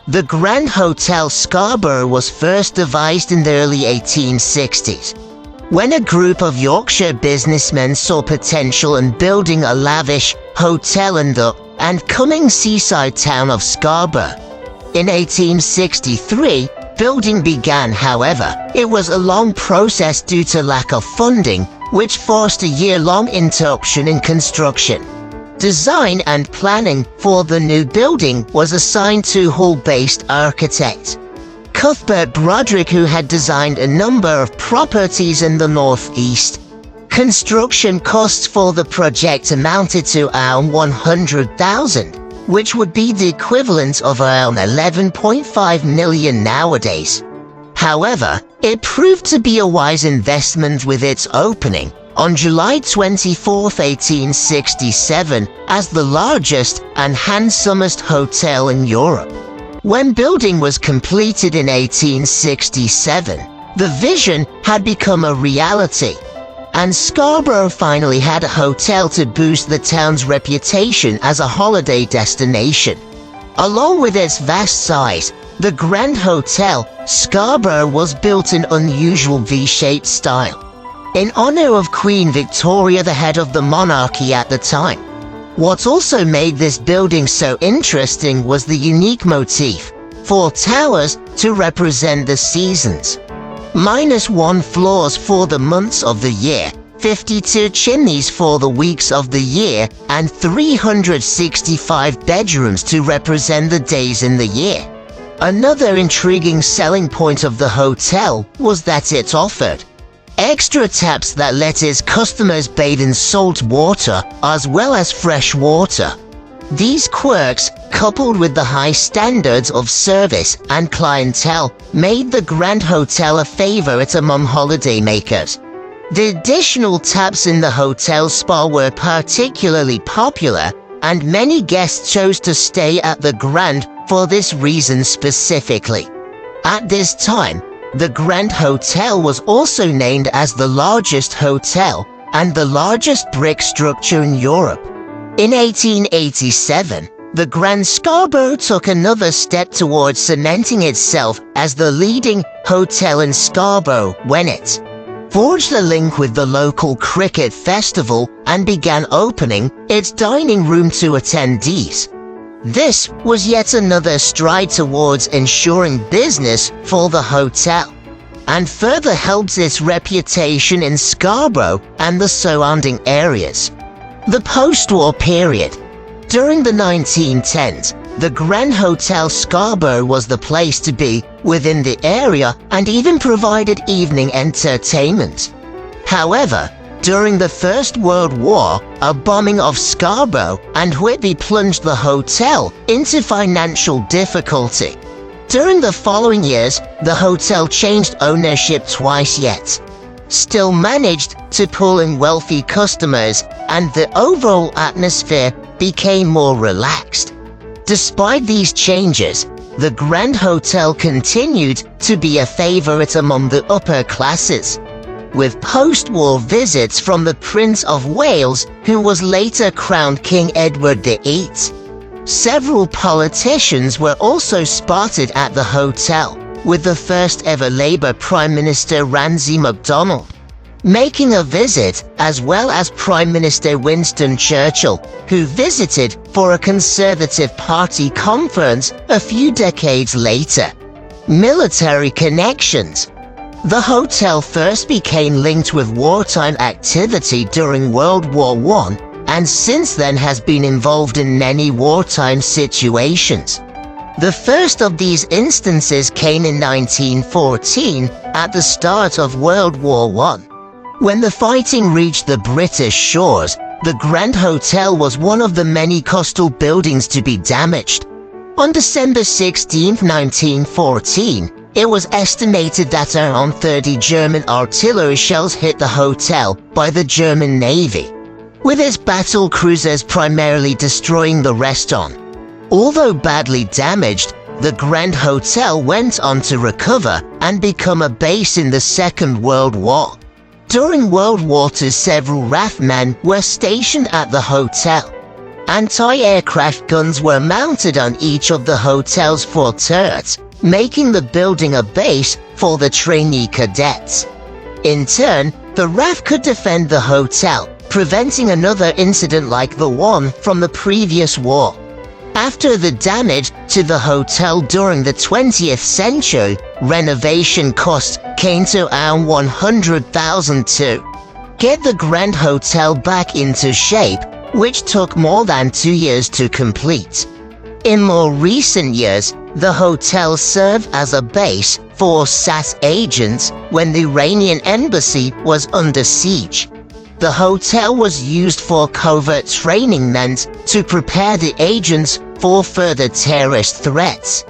The Grand Hotel Scarborough was first devised in the early 1860s, when a group of Yorkshire businessmen saw potential in building a lavish hotel in the and-coming seaside town of Scarborough. In 1863, building began. However, it was a long process due to lack of funding, which forced a year-long interruption in construction. Design and planning for the new building was assigned to Hull-based architect Cuthbert Broderick, who had designed a number of properties in the northeast. Construction costs for the project amounted to around $100,000, which would be the equivalent of around $11.5 million nowadays. However, it proved to be a wise investment, with its opening on July 24, 1867, as the largest and handsomest hotel in Europe. When building was completed in 1867, the vision had become a reality, and Scarborough finally had a hotel to boost the town's reputation as a holiday destination. Along with its vast size, the Grand Hotel Scarborough was built in unusual V-shaped style, in honor of Queen Victoria, the head of the monarchy at the time. What also made this building so interesting was the unique motif: 4 towers to represent the seasons, -1 floors for the months of the year, 52 chimneys for the weeks of the year, and 365 bedrooms to represent the days in the year. Another intriguing selling point of the hotel was that it offered extra taps that let its customers bathe in salt water as well as fresh water. These quirks, coupled with the high standards of service and clientele, made the Grand Hotel a favorite among holidaymakers. The additional taps in the hotel spa were particularly popular, and many guests chose to stay at the Grand for this reason specifically. At this time, the Grand Hotel was also named as the largest hotel and the largest brick structure in Europe. In 1887, the Grand Scarborough took another step towards cementing itself as the leading hotel in Scarborough when it forged a link with the local cricket festival and began opening its dining room to attendees. This was yet another stride towards ensuring business for the hotel, and further helped its reputation in Scarborough and the surrounding areas. The post-war period. During the 1910s, the Grand Hotel Scarborough was the place to be within the area and even provided evening entertainment. However, during the First World War, a bombing of Scarborough and Whitby plunged the hotel into financial difficulty. During the following years, the hotel changed ownership twice, yet still managed to pull in wealthy customers, and the overall atmosphere became more relaxed. Despite these changes, the Grand Hotel continued to be a favorite among the upper classes, with post-war visits from the Prince of Wales, who was later crowned King Edward VIII. Several politicians were also spotted at the hotel, with the first ever Labour Prime Minister Ramsay MacDonald making a visit, as well as Prime Minister Winston Churchill, who visited for a Conservative Party conference a few decades later. Military connections. The hotel first became linked with wartime activity during World War I, and since then has been involved in many wartime situations. The first of these instances came in 1914, at the start of World War I. When the fighting reached the British shores, the Grand Hotel was one of the many coastal buildings to be damaged. On December 16, 1914, it was estimated that around 30 German artillery shells hit the hotel by the German Navy, with its battle cruisers primarily destroying the restaurant. Although badly damaged, the Grand Hotel went on to recover and become a base in the Second World War. During World War II, several RAF men were stationed at the hotel. Anti-aircraft guns were mounted on each of the hotel's 4 turrets, making the building a base for the trainee cadets. In turn, the RAF could defend the hotel, preventing another incident like the one from the previous war. After the damage to the hotel during the 20th century, renovation costs came to around $100,000 to get the Grand Hotel back into shape, which took more than 2 years to complete. In more recent years, the hotel served as a base for SAS agents when the Iranian embassy was under siege. The hotel was used for covert training meant to prepare the agents for further terrorist threats.